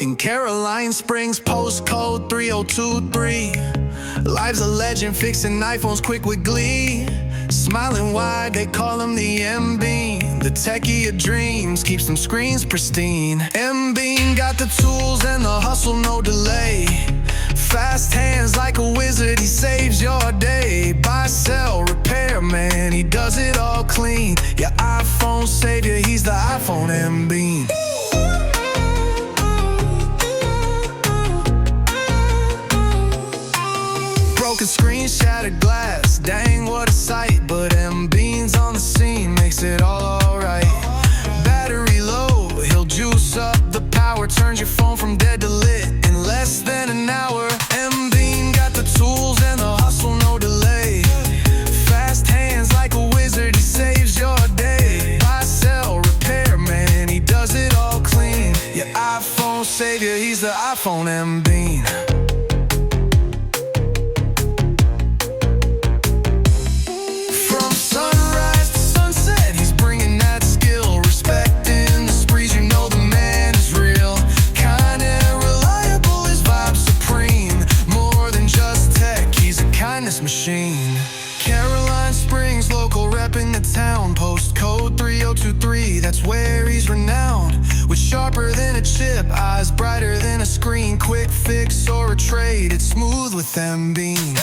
In Caroline Springs, postcode 3023. Life's a legend, fixing iPhones quick with glee. Smiling wide, they call him the M-Bean. The techie of dreams, keeps them screens pristine. M-Bean got the tools and the hustle, no delay. Fast hands like a wizard, he saves your day. Buy, sell, repair, man, he does it all clean. Your iPhone savior, he's the iPhone M-Bean. Broken screen, shattered glass, dang what a sight. But M-Bean's on the scene, makes it all alright. Battery low, he'll juice up the power, turns your phone from dead to lit in less than an hour. M-Bean got the tools and the hustle, no delay. Fast hands like a wizard, he saves your day. Buy, sell, repair, man, he does it all clean. Your iPhone savior, he's the iPhone M-Bean. Machine. Caroline Springs, local rep in the town. Postcode 3023, that's where he's renowned. With sharper than a chip, eyes brighter than a screen. Quick fix or a trade, it's smooth with M-Bean.